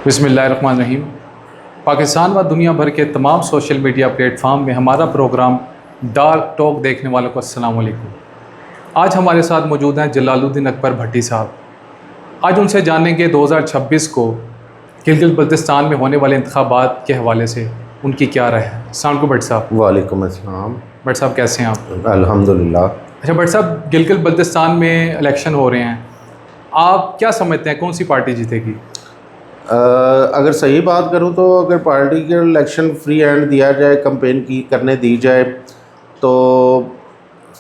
بسم اللہ الرحمن الرحیم۔ پاکستان و دنیا بھر کے تمام سوشل میڈیا پلیٹ فارم میں ہمارا پروگرام ڈارک ٹاک دیکھنے والوں کو السلام علیکم۔ آج ہمارے ساتھ موجود ہیں جلال الدین اکبر بھٹی صاحب۔ آج ان سے جانیں گے 2026 کو گلگت بلتستان میں ہونے والے انتخابات کے حوالے سے ان کی کیا رائے ہے۔ السلام علیکم بھٹ صاحب۔ وعلیکم السلام۔ بھٹ صاحب کیسے ہیں آپ؟ الحمدللہ۔ اچھا بھٹ صاحب، گلگت بلتستان میں الیکشن ہو رہے ہیں، آپ کیا سمجھتے ہیں کون سی پارٹی جیتے گی؟ اگر صحیح بات کروں تو اگر پارٹی کے الیکشن فری ہینڈ دیا جائے، کمپین کرنے دی جائے، تو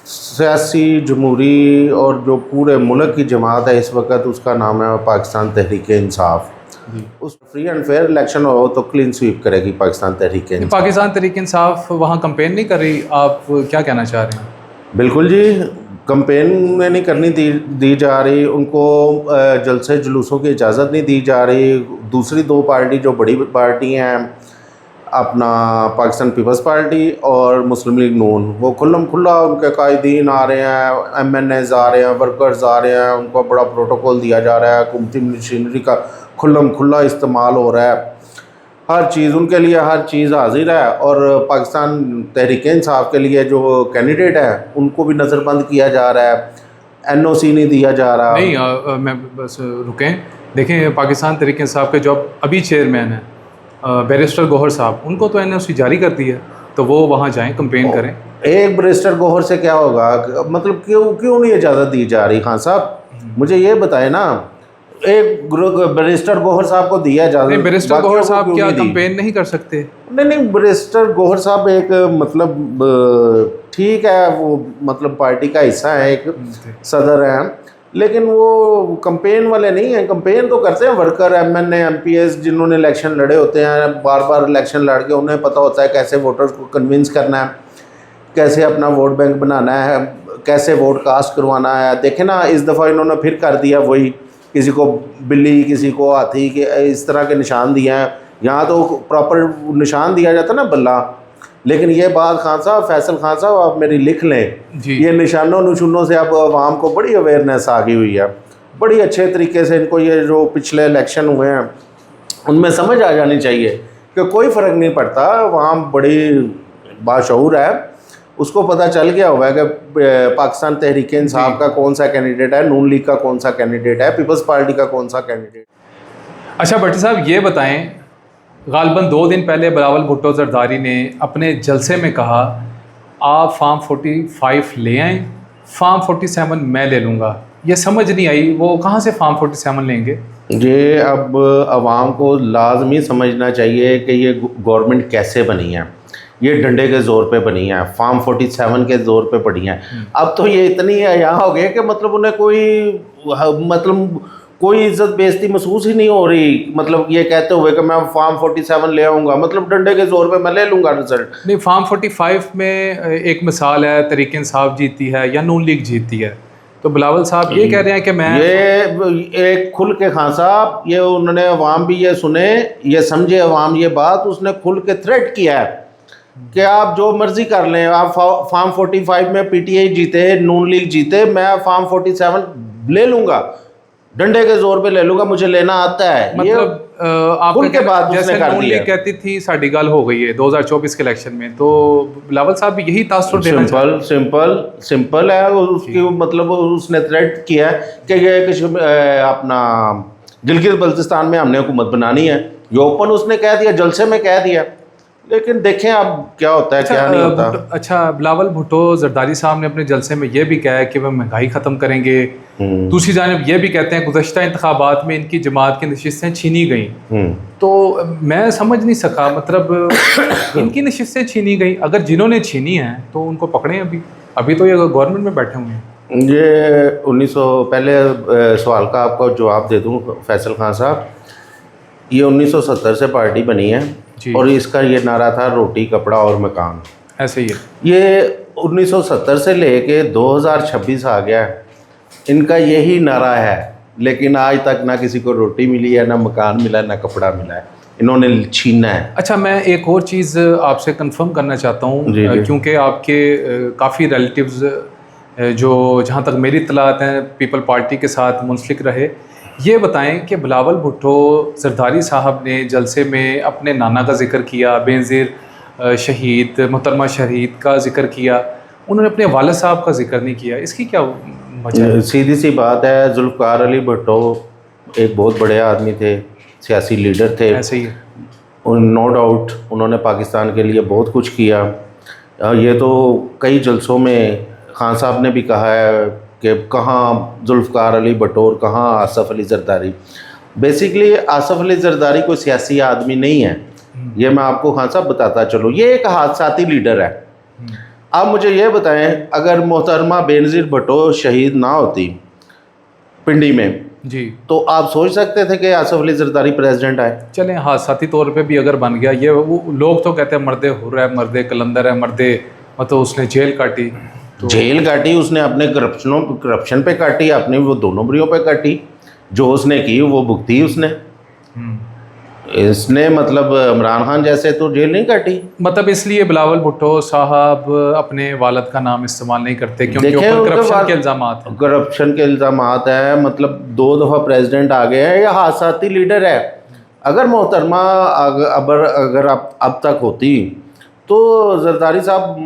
سیاسی جمہوری اور جو پورے ملک کی جماعت ہے اس وقت، اس کا نام ہے پاکستان تحریک انصاف۔ اس فری اینڈ فیئر الیکشن ہو تو کلین سویپ کرے گی پاکستان تحریک انصاف۔ پاکستان تحریک انصاف وہاں کمپین نہیں کر رہی، آپ کیا کہنا چاہ رہے ہیں؟ بالکل جی، کمپین میں نہیں کرنی دی جا رہی، ان کو جلسے جلوسوں کی اجازت نہیں دی جا رہی۔ دوسری دو پارٹی جو بڑی پارٹی ہیں، اپنا پاکستان پیپلز پارٹی اور مسلم لیگ نون، وہ کھلم کھلا ان کے قائدین آ رہے ہیں، ایم این ایز آ رہے ہیں، ورکرز آ رہے ہیں، ان کو بڑا پروٹوکول دیا جا رہا ہے، حکومتی مشینری کا کھلم کھلا استعمال ہو رہا ہے، ہر چیز ان کے لیے ہر چیز حاضر ہے۔ اور پاکستان تحریک انصاف کے لیے جو کینڈیڈیٹ ہیں ان کو بھی نظر بند کیا جا رہا ہے، این او سی نہیں دیا جا رہا۔ نہیں، میں بس رکیں، دیکھیں پاکستان تحریک انصاف کے جو ابھی چیئرمین ہیں بیرسٹر گوہر صاحب، ان کو تو این او سی جاری کر دی ہے، تو وہ وہاں جائیں کمپین کریں۔ ایک بیرسٹر گوہر سے کیا ہوگا؟ مطلب کیوں نہیں اجازت دی جا رہی؟ خان صاحب مجھے یہ بتائیں نا، ایک بیرسٹر گوہر صاحب کو دیا جاتا ہے، بیرسٹر گوہر صاحب کیا کمپین نہیں کر سکتے؟ نہیں، بیرسٹر گوہر صاحب ایک مطلب ٹھیک ہے، وہ مطلب پارٹی کا حصہ ہے، ایک صدر ہیں، لیکن وہ کمپین والے نہیں ہیں۔ کمپین تو کرتے ہیں ورکر، ایم این اے، ایم پی ایس، جنہوں نے الیکشن لڑے ہوتے ہیں، بار بار الیکشن لڑ کے انہیں پتہ ہوتا ہے کیسے ووٹرز کو کنونس کرنا ہے، کیسے اپنا ووٹ بینک بنانا ہے، کیسے ووٹ کاسٹ کروانا ہے۔ دیکھیں نا، اس دفعہ انہوں نے پھر کر دیا وہی، کسی کو بلی، کسی کو ہاتھی کے اس طرح کے نشان دیے ہیں۔ یہاں تو پراپر نشان دیا جاتا نا بلہ، لیکن یہ بات خان صاحب، فیصل خان صاحب آپ میری لکھ لیں جی، یہ نشانوں نشونوں سے اب عوام کو بڑی اویئرنیس آ گئی ہوئی ہے، بڑی اچھے طریقے سے ان کو یہ جو پچھلے الیکشن ہوئے ہیں ان میں سمجھ آ جانی چاہیے کہ کوئی فرق نہیں پڑتا، عوام بڑی باشعور ہے، اس کو پتہ چل گیا ہوا ہے کہ پاکستان تحریک انصاف کا کون سا کینڈیڈیٹ ہے، نون لیگ کا کون سا کینڈیڈیٹ ہے، پیپلز پارٹی کا کون سا کینڈیڈیٹ۔ اچھا بھٹی صاحب یہ بتائیں، غالباً 2 دن پہلے بلاول بھٹو زرداری نے اپنے جلسے میں کہا آپ فارم 45 لے آئیں، فارم 47 میں لے لوں گا۔ یہ سمجھ نہیں آئی، وہ کہاں سے فارم 47 لیں گے؟ یہ اب عوام کو لازمی سمجھنا چاہیے کہ یہ گورنمنٹ کیسے بنی ہے۔ یہ ڈنڈے کے زور پہ بنی ہے، فارم 47 کے زور پہ بنی ہے۔ اب تو یہ اتنی یہاں ہو گئے کہ مطلب انہیں کوئی عزت بیزتی محسوس ہی نہیں ہو رہی، مطلب یہ کہتے ہوئے کہ میں فارم 47 لے آؤں گا، مطلب ڈنڈے کے زور پہ میں لے لوں گا رزلٹ۔ نہیں، فارم 45 میں ایک مثال ہے، تحریک انصاف جیتی ہے یا نون لیگ جیتی ہے، تو بلاول صاحب یہ کہہ رہے ہیں کہ میں یہ ایک کھل کے خان صاحب، یہ انہوں نے عوام بھی یہ سنے، یہ سمجھے عوام یہ بات، اس نے کھل کے تھریٹ کیا ہے کہ آپ جو مرضی کر لیں، آپ فارم 45 میں پی ٹی آئی جیتے، نون لیگ جیتے، میں فارم 47 لے لوں گا، ڈنڈے کے زور پہ لے لوں گا، مجھے لینا آتا ہے۔ مطلب آپ کے بعد جیسے نون لیگ کہتی تھی ساڑی گال ہو گئی ہے 2024 کے الیکشن میں، تو بلاول صاحب بھی یہی تاثر دینا چاہتے ہیں۔ سمپل ہے اس کی، مطلب اس نے تھریٹ کیا ہے کہ یہ اپنا گلگت بلتستان میں ہم نے حکومت بنانی ہے، یہ اوپن اس نے کہہ دیا، جلسے میں کہہ دیا، لیکن دیکھیں اب کیا ہوتا ہے کیا نہیں ہوتا۔ اچھا، بلاول بھٹو زرداری صاحب نے اپنے جلسے میں یہ بھی کہا ہے کہ وہ مہنگائی ختم کریں گے، دوسری جانب یہ بھی کہتے ہیں گزشتہ انتخابات میں ان کی جماعت کی نشستیں چھینی گئیں، تو میں سمجھ نہیں سکا، مطلب ان کی نشستیں چھینی گئیں، اگر جنہوں نے چھینی ہیں تو ان کو پکڑیں، ابھی تو یہ گورنمنٹ میں بیٹھے ہوئے ہیں۔ یہ پہلے سوال کا آپ کو جواب دے دوں فیصل خان صاحب، یہ 1970 سے پارٹی بنی ہے اور اس کا یہ نعرہ تھا روٹی کپڑا اور مکان، ایسے ہی ہے۔ یہ 1970 سے لے کے 2026 آ گیا، ان کا یہی نعرہ ہے، لیکن آج تک نہ کسی کو روٹی ملی ہے، نہ مکان ملا ہے، نہ کپڑا ملا ہے، انہوں نے چھینا ہے۔ اچھا، میں ایک اور چیز آپ سے کنفرم کرنا چاہتا ہوں، کیونکہ آپ کے کافی ریلیٹیوز جو جہاں تک میری اطلاعات ہیں پیپل پارٹی کے ساتھ منسلک رہے. یہ بتائیں کہ بلاول بھٹو زرداری صاحب نے جلسے میں اپنے نانا کا ذکر کیا, بینظیر شہید محترمہ شہید کا ذکر کیا, انہوں نے اپنے والد صاحب کا ذکر نہیں کیا. اس کی کیا وجہ ہے؟ سیدھی سی بات ہے, ذوالفقار علی بھٹو ایک بہت بڑے آدمی تھے, سیاسی لیڈر تھے. ایسے ہی نو ڈاؤٹ انہوں نے پاکستان کے لیے بہت کچھ کیا. یہ تو کئی جلسوں میں خان صاحب نے بھی کہا ہے کہ کہاں ذوالفقار علی بھٹو اور کہاں آصف علی زرداری. بیسیکلی آصف علی زرداری کوئی سیاسی آدمی نہیں ہے, یہ میں آپ کو خان صاحب بتاتا چلوں. یہ ایک حادثاتی لیڈر ہے. آپ مجھے یہ بتائیں, اگر محترمہ بینظیر بھٹو شہید نہ ہوتی پنڈی میں جی تو آپ سوچ سکتے تھے کہ آصف علی زرداری پریزیڈنٹ آئے؟ چلیں حادثاتی طور پہ بھی اگر بن گیا, یہ وہ لوگ تو کہتے ہیں مرد حر ہے, مرد کلندر ہے, مرد مطلب اس نے جیل کاٹی. جیل کاٹی اس نے, اپنے کرپشن پہ کاٹی, اپنے وہ 2 نمبریوں پہ کاٹی. جو اس نے کی وہ بھگتی اس نے. اس نے مطلب عمران خان جیسے تو جیل نہیں کاٹی. مطلب اس لیے بلاول بھٹو صاحب اپنے والد کا نام استعمال نہیں کرتے کیونکہ کرپشن کے الزامات ہیں. کرپشن کے الزامات ہیں, مطلب 2 دفعہ پریزیڈنٹ آ گئے ہیں. یہ حادثاتی لیڈر ہے. اگر محترمہ اگر اب تک ہوتی تو زرداری صاحب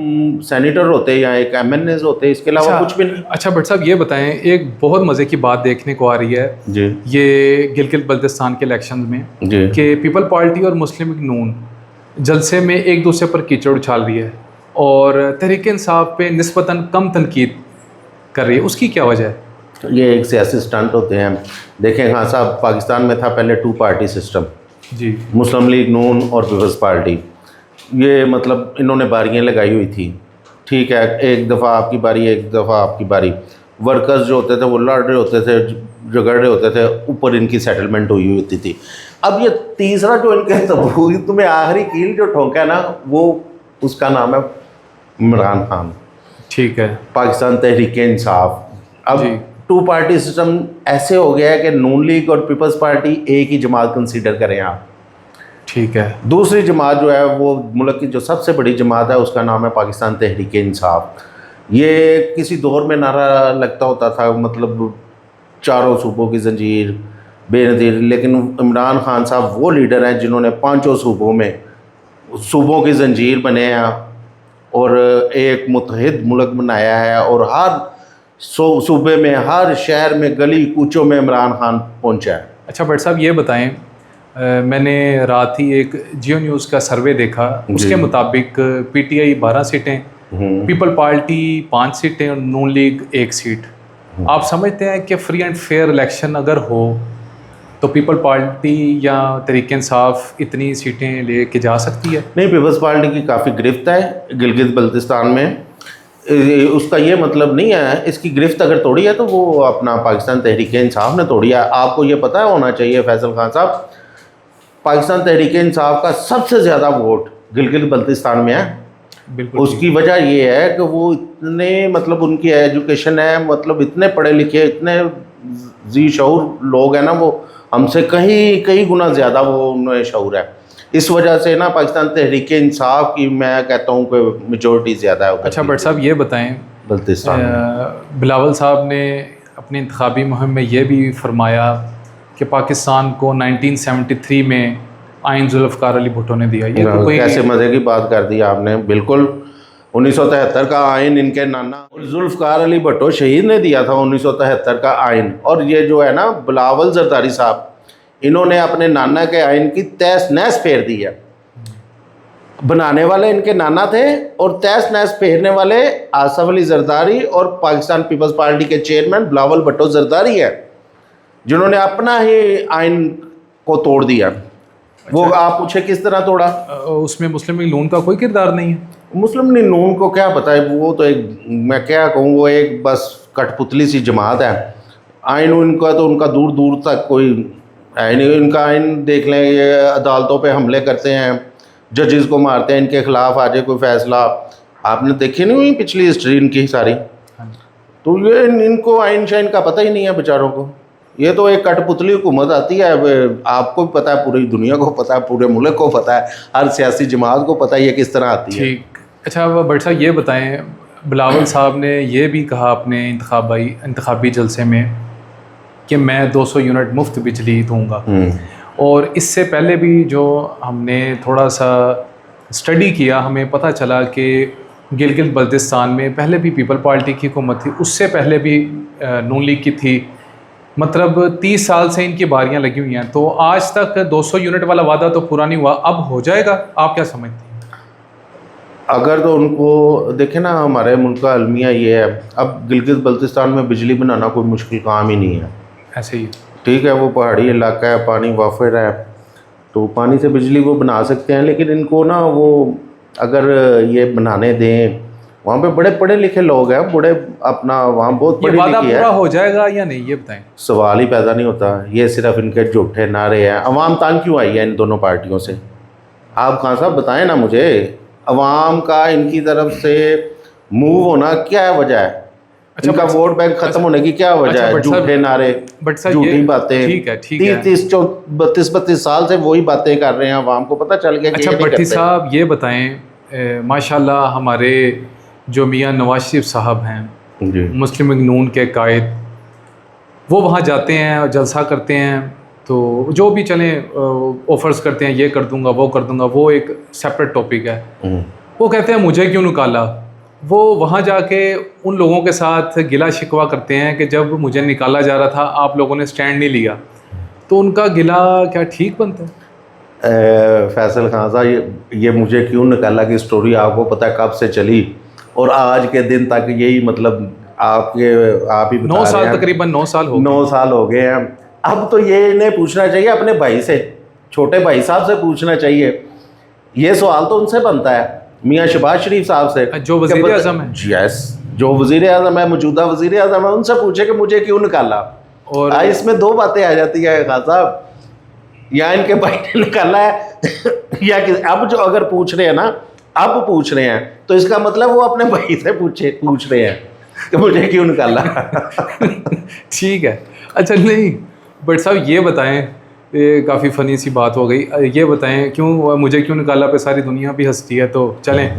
سینیٹر ہوتے یا ایک MNAs ہوتے, اس کے علاوہ کچھ بھی نہیں. اچھا بٹ صاحب یہ بتائیں, ایک بہت مزے کی بات دیکھنے کو آ رہی ہے جی یہ گلگت بلتستان کے الیکشن میں جی کہ پیپل پارٹی اور مسلم لیگ نون جلسے میں ایک دوسرے پر کیچڑ اچھال رہی ہے اور تحریک انصاف پہ نسبتاً کم تنقید کر رہی ہے. اس کی کیا وجہ ہے؟ یہ ایک سیاسی سٹنٹ ہوتے ہیں. دیکھیں خان صاحب, پاکستان میں تھا پہلے 2 پارٹی سسٹم, جی مسلم لیگ نون اور پیپلز پارٹی. یہ مطلب انہوں نے باریاں لگائی ہوئی تھی, ٹھیک ہے, ایک دفعہ آپ کی باری, ایک دفعہ آپ کی باری. ورکرز جو ہوتے تھے وہ لڑ رہے ہوتے تھے, جھگڑ رہے ہوتے تھے, اوپر ان کی سیٹلمنٹ ہوئی ہوتی تھی. اب یہ تیسرا جو ان کے تمہیں آخری کیل جو ٹھونکا ہے نا, وہ اس کا نام ہے عمران خان. ٹھیک ہے, پاکستان تحریک انصاف. اب 2 پارٹی سسٹم ایسے ہو گیا ہے کہ نون لیگ اور پیپلز پارٹی ایک ہی جماعت کنسیڈر کریں آپ. ٹھیک ہے, دوسری جماعت جو ہے وہ ملک کی جو سب سے بڑی جماعت ہے اس کا نام ہے پاکستان تحریک انصاف. یہ کسی دور میں نعرہ لگتا ہوتا تھا, مطلب 4 صوبوں کی زنجیر بے نظیر. لیکن عمران خان صاحب وہ لیڈر ہیں جنہوں نے 5 صوبوں کی زنجیر بنے ہیں اور ایک متحد ملک بنایا ہے, اور ہر صوبے میں, ہر شہر میں, گلی کوچوں میں عمران خان پہنچا ہے. اچھا بٹ صاحب یہ بتائیں, میں نے رات ہی ایک جیو نیوز کا سروے دیکھا, اس کے مطابق PTI 12 سیٹیں, پیپل پارٹی 5 سیٹیں اور نون لیگ 1 سیٹ. آپ سمجھتے ہیں کہ فری اینڈ فیئر الیکشن اگر ہو تو پیپل پارٹی یا تحریک انصاف اتنی سیٹیں لے کے جا سکتی ہے؟ نہیں, پیپلز پارٹی کی کافی گرفت ہے گلگت بلتستان میں. اس کا یہ مطلب نہیں ہے, اس کی گرفت اگر توڑی ہے تو وہ اپنا پاکستان تحریک انصاف نے توڑی ہے. آپ کو یہ پتہ ہونا چاہیے فیصل خان صاحب, پاکستان تحریک انصاف کا سب سے زیادہ ووٹ گلگت بلتستان میں ہے. بالکل. اس کی وجہ یہ ہے کہ وہ اتنے مطلب ان کی ایجوکیشن ہے, مطلب اتنے پڑھے لکھے, اتنے ذی شعور لوگ ہیں نا, وہ ہم سے کئی گنا زیادہ وہ انہیں شعور ہے. اس وجہ سے نا پاکستان تحریک انصاف کی میں کہتا ہوں کہ میجورٹی زیادہ ہے. اچھا بٹ صاحب یہ بتائیں, بلتستان بلاول صاحب نے اپنی انتخابی مہم میں یہ بھی فرمایا کہ پاکستان کو 1973 میں آئین ذوالفقار علی بھٹو نے دیا. یہ تو کوئی کیسے مزے کی بات کر دی آپ نے. بالکل 1973 کا آئین ان کے نانا ذوالفقار علی بھٹو شہید نے دیا تھا 1973 کا آئین. اور یہ جو ہے نا بلاول زرداری صاحب, انہوں نے اپنے نانا کے آئین کی تہس نہس پھیر دی ہے. بنانے والے ان کے نانا تھے اور تہس نہس پھیرنے والے آصف علی زرداری اور پاکستان پیپلز پارٹی کے چیئرمین بلاول بھٹو زرداری ہیں, جنہوں نے اپنا ہی آئین کو توڑ دیا. وہ آپ پوچھے کس طرح توڑا؟ اس میں مسلم لیگ نون کا کوئی کردار نہیں ہے. مسلم لیگ نون کو کیا پتہ ہے, وہ تو ایک میں کیا کہوں, وہ ایک بس کٹ پتلی سی جماعت ہے. آئین ان کا تو ان کا دور دور تک کوئی ہے نہیں. ان کا آئین دیکھ لیں, یہ عدالتوں پہ حملے کرتے ہیں, ججز کو مارتے ہیں, ان کے خلاف آ جائے کوئی فیصلہ. آپ نے دیکھی نہیں ہوئی پچھلی ہسٹری ان کی ساری. تو یہ ان کو آئین شائن کا پتہ ہی نہیں ہے بیچاروں کو. یہ تو ایک کٹ پتلی حکومت آتی ہے. آپ کو بھی پتہ ہے, پوری دنیا کو پتہ ہے, پورے ملک کو پتہ ہے, ہر سیاسی جماعت کو پتہ ہے یہ کس طرح آتی ہے. ٹھیک. اچھا بٹ صاحب یہ بتائیں, بلاول صاحب نے یہ بھی کہا اپنے انتخابی جلسے میں کہ میں 200 یونٹ مفت بجلی دوں گا، اور اس سے پہلے بھی جو ہم نے تھوڑا سا اسٹڈی کیا ہمیں پتہ چلا کہ گلگت بلتستان میں پہلے بھی پیپل پارٹی کی حکومت تھی، اس سے پہلے بھی نون لیگ کی تھی، مطلب 30 سال سے ان کی باریاں لگی ہوئی ہیں، تو آج تک 200 یونٹ والا وعدہ تو پورا نہیں ہوا، اب ہو جائے گا؟ آپ کیا سمجھتے ہیں؟ اگر تو ان کو دیکھیں نا، ہمارے ملک کا المیہ یہ ہے، اب گلگت بلتستان میں بجلی بنانا کوئی مشکل کام ہی نہیں ہے، ایسے ہی ٹھیک ہے، وہ پہاڑی علاقہ ہے، پانی وافر ہے، تو پانی سے بجلی وہ بنا سکتے ہیں، لیکن ان کو نا وہ اگر یہ بنانے دیں، وہاں پہ بڑے پڑھے لکھے لوگ ہیں، بڑے اپنا وہاں بہت یہ پڑھی وعدہ لکھی ہے، پورا ہو جائے گا یا نہیں یہ بتائیں؟ سوال ہی پیدا نہیں ہوتا، یہ صرف ان کے جھوٹے نعرے ہیں۔ عوام تنگ کیوں آئی ہے ان دونوں پارٹیوں سے؟ آپ خان صاحب بتائیں نا مجھے، عوام کا ان کی طرف سے موو ہونا کیا وجہ ہے؟ ان کا ووٹ بینک ختم ہونے کی کیا وجہ ہے؟ جھوٹے نعرے، جھوٹی باتیں، ٹھیک ہے 32 سال سے وہی باتیں کر رہے ہیں، عوام کو پتہ چل گیا کہ اچھا یہ نہیں بھٹی کرتے۔ صاحب یہ بتائیں، ماشاءاللہ ہمارے جو میاں نواز شریف صاحب ہیں جی مسلم لیگ نون کے قائد، وہ وہاں جاتے ہیں اور جلسہ کرتے ہیں، تو جو بھی چلیں آفرز کرتے ہیں، یہ کر دوں گا وہ کر دوں گا، وہ ایک سیپریٹ ٹاپک ہے۔ وہ کہتے ہیں مجھے کیوں نکالا؟ وہ وہاں جا کے ان لوگوں کے ساتھ گلا شکوہ کرتے ہیں کہ جب مجھے نکالا جا رہا تھا آپ لوگوں نے سٹینڈ نہیں لیا، تو ان کا گلا کیا ٹھیک بنتا ہے؟ فیصل خان صاحب، یہ مجھے کیوں نکالا کی سٹوری آپ کو پتہ کب سے چلی، اور آج کے دن تک یہی مطلب آپ ہی بتا 9 رہے سال ہیں، تقریباً 9 سال ہو گئے۔ 9 سال ہو گئے ہیں۔ اب تو یہ انہیں پوچھنا چاہیے اپنے بھائی سے، چھوٹے بھائی صاحب سے پوچھنا چاہیے، یہ سوال تو ان سے بنتا ہے، میاں شہباز شریف صاحب سے، جو وزیر اعظم ہے۔ یس، جو وزیر اعظم ہے، موجودہ وزیر اعظم ہے، ان سے پوچھے کہ مجھے کیوں نکالا۔ اور اس میں 2 باتیں آ جاتی ہیں خان صاحب، یا ان کے بھائی نے نکالا ہے یا اب جو اگر پوچھ رہے ہیں نا، اب پوچھ رہے ہیں تو اس کا مطلب وہ اپنے بھائی سے پوچھ رہے ہیں کہ مجھے کیوں نکالا۔ ٹھیک ہے، اچھا نہیں بٹ صاحب یہ بتائیں، یہ کافی فنی سی بات ہو گئی، یہ بتائیں کیوں مجھے کیوں نکالا پہ ساری دنیا بھی ہنستی ہے، تو چلیں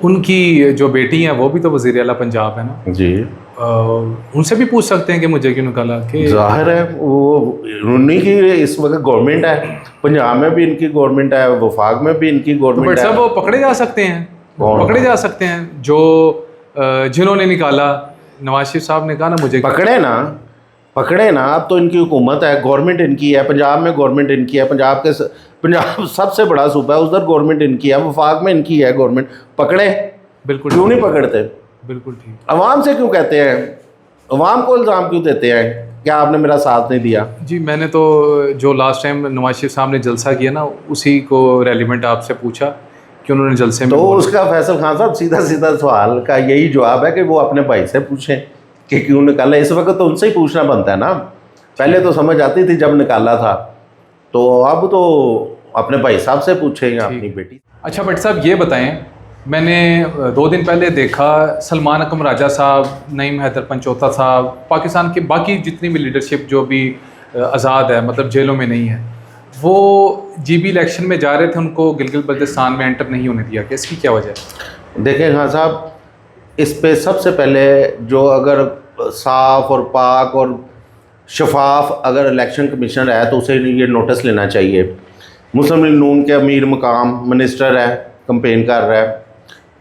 ان کی جو بیٹی ہیں وہ بھی تو وزیر اعلیٰ پنجاب ہے نا، جی ان سے بھی پوچھ سکتے ہیں کہ مجھے کیوں نکالا، کہ ظاہر ہے وہ انہی کی اس وقت گورنمنٹ ہے، پنجاب میں بھی ان کی گورنمنٹ ہے، وفاق میں بھی ان کی گورنمنٹ بٹ ہے۔ صاحب وہ پکڑے جا سکتے ہیں، پکڑے جا سکتے ہیں جو جنہوں نے نکالا۔ نواز شریف صاحب نے کہا نا مجھے پکڑے نا، اب تو ان کی حکومت ہے، گورنمنٹ ان کی ہے، پنجاب میں گورنمنٹ ان کی ہے، پنجاب سب سے بڑا صوبہ ہے، ادھر گورنمنٹ ان کی ہے، وفاق میں ان کی ہے گورنمنٹ، پکڑے، بالکل کیوں نہیں پکڑتے؟ بالکل ٹھیک۔ عوام سے کیوں کہتے ہیں، عوام کو الزام کیوں دیتے ہیں کہ آپ نے میرا ساتھ نہیں دیا؟ جی میں نے تو جو لاسٹ ٹائم نواز شریف صاحب نے جلسہ کیا نا، اسی کو ریلیونٹ آپ سے پوچھا کہ انہوں نے جلسے میں، تو اس کا فیصل خان صاحب سیدھا سوال کا یہی جواب ہے کہ وہ اپنے بھائی سے پوچھیں کہ کیوں نکالا۔ اس وقت تو ان سے ہی پوچھنا بنتا ہے نا، پہلے تو سمجھ آتی تھی جب نکالا تھا، تو اب تو اپنے بھائی صاحب سے پوچھیں یا اپنی بیٹی۔ اچھا بٹ صاحب یہ بتائیں، میں نے 2 دن پہلے دیکھا سلمان اکرم راجہ صاحب، نعیم حیدر پنچوتا صاحب، پاکستان کے باقی جتنی بھی لیڈرشپ جو بھی آزاد ہے، مطلب جیلوں میں نہیں ہے، وہ جی بی الیکشن میں جا رہے تھے، ان کو گلگت بلتستان میں انٹر نہیں ہونے دیا، کہ اس کی کیا وجہ ہے؟ دیکھیں خان صاحب، اس پہ سب سے پہلے جو اگر صاف اور پاک اور شفاف اگر الیکشن کمیشن ہے تو اسے یہ نوٹس لینا چاہیے۔ مسلم لیگ نون کے امیر مقام منسٹر ہے، کمپین کر رہا ہے،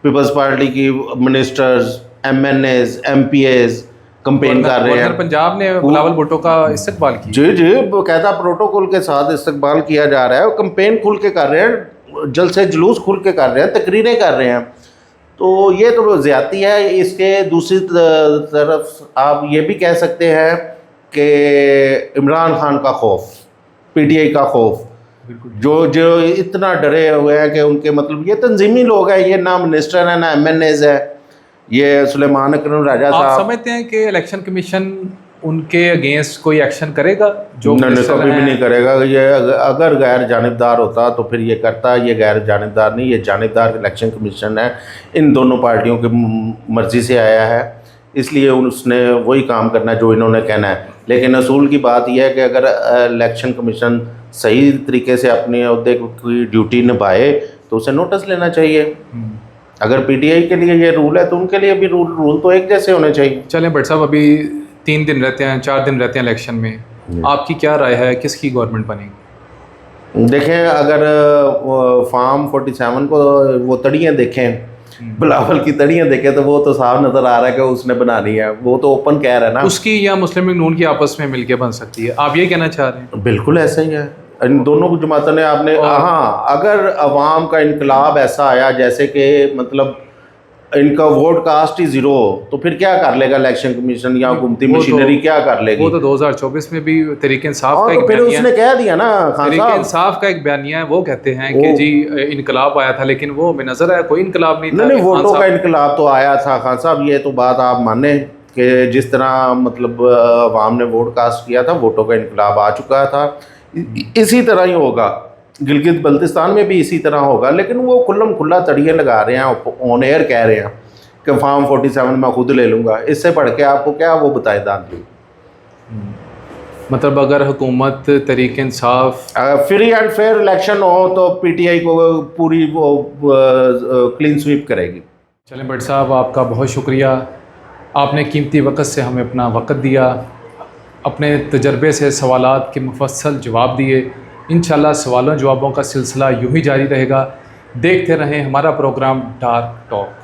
پیپلز پارٹی کی ministers, M N As, M P As campaign کر رہے ہیں۔ گورنر پنجاب نے بلاول بھٹو کا استقبال کیا، جی باقاعدہ پروٹوکول کے ساتھ استقبال کیا جا رہا ہے، اور کمپین کھل کے کر رہے ہیں، جلسے جلوس کھل کے کر رہے ہیں، تقریریں کر رہے ہیں، تو یہ تو زیادتی ہے۔ اس کے دوسری طرف آپ یہ بھی کہہ سکتے ہیں کہ عمران خان کا خوف، پی ٹی آئی کا خوف، جو اتنا ڈرے ہوئے ہیں کہ ان کے مطلب یہ تنظیمی لوگ ہیں، یہ نہ منسٹر ہیں نہ ایم این ایز ہے، یہ سلیمان اکرم راجہ آپ صاحب۔ سمجھتے ہیں کہ الیکشن کمیشن ان کے اگینسٹ کوئی ایکشن کرے گا؟ جو نہیں، کبھی بھی نہیں کرے گا۔ یہ اگر غیر جانبدار ہوتا تو پھر یہ کرتا، یہ غیر جانبدار نہیں، یہ جانبدار الیکشن کمیشن ہے، ان دونوں پارٹیوں کی مرضی سے آیا ہے، اس لیے اس نے وہی کام کرنا ہے جو انہوں نے کہنا ہے۔ لیکن اصول کی بات یہ ہے کہ اگر الیکشن کمیشن صحیح طریقے سے اپنے عہدے کی ڈیوٹی نبھائے تو اسے نوٹس لینا چاہیے۔ اگر پی ٹی آئی کے لیے یہ رول ہے تو ان کے لیے بھی رول تو ایک جیسے ہونے چاہیے. چلیں بٹ صاحب ابھی 3 دن رہتے ہیں 4 دن رہتے ہیں الیکشن میں, آپ کی کیا رائے ہے کس کی گورنمنٹ بنے گی؟ دیکھیں اگر فارم 47 کو وہ تڑیاں دیکھیں, بلاول کی تڑیاں دیکھیں تو وہ تو صاف نظر آ رہا ہے کہ اس نے بنانی ہے, وہ تو اوپن کہہ رہا ہے نا. اس کی یا مسلم لیگ نون کی آپس میں مل کے بن سکتی ہے, آپ یہ کہنا چاہ رہے ہیں؟ بالکل ایسا ہی ہے, ان دونوں جماعتوں نے آپ نے. ہاں اگر عوام کا انقلاب ایسا آیا جیسے کہ مطلب ان کا ووٹ کاسٹ ہی زیرو ہو تو پھر کیا کر لے گا الیکشن کمیشن یا حکومتی مشینری کیا کر لے گی؟ وہ تو 2024 میں بھی تحریک انصاف کا تو ایک پھر اس نے کہہ دیا نا خان تحریک صاحب, انصاف کا ایک بیانیہ ہے, وہ کہتے ہیں کہ جی انقلاب آیا تھا لیکن وہ بے نظر ہے کوئی انقلاب نہیں تھا. نہیں ووٹوں کا انقلاب تو آیا تھا خان صاحب, یہ تو بات آپ مانیں کہ جس طرح مطلب عوام نے ووٹ کاسٹ کیا تھا ووٹوں کا انقلاب آ چکا تھا, اسی طرح ہی ہوگا گلگت بلتستان میں بھی اسی طرح ہوگا. لیکن وہ کھلم کھلا تڑیے لگا رہے ہیں, آن ایئر کہہ رہے ہیں کہ فارم 47 میں خود لے لوں گا, اس سے پڑھ کے آپ کو کیا وہ بتائے دان. مطلب اگر حکومت Tehreek Insaf free and fair election ہو تو پی ٹی آئی کو پوری وہ کلین سویپ کرے گی. چلیں بٹ صاحب آپ کا بہت شکریہ, آپ نے قیمتی وقت سے ہمیں اپنا وقت دیا, اپنے تجربے سے سوالات کے مفصل جواب دیے. انشاءاللہ سوالوں جوابوں کا سلسلہ یوں ہی جاری رہے گا. دیکھتے رہیں ہمارا پروگرام ڈارک ٹاک.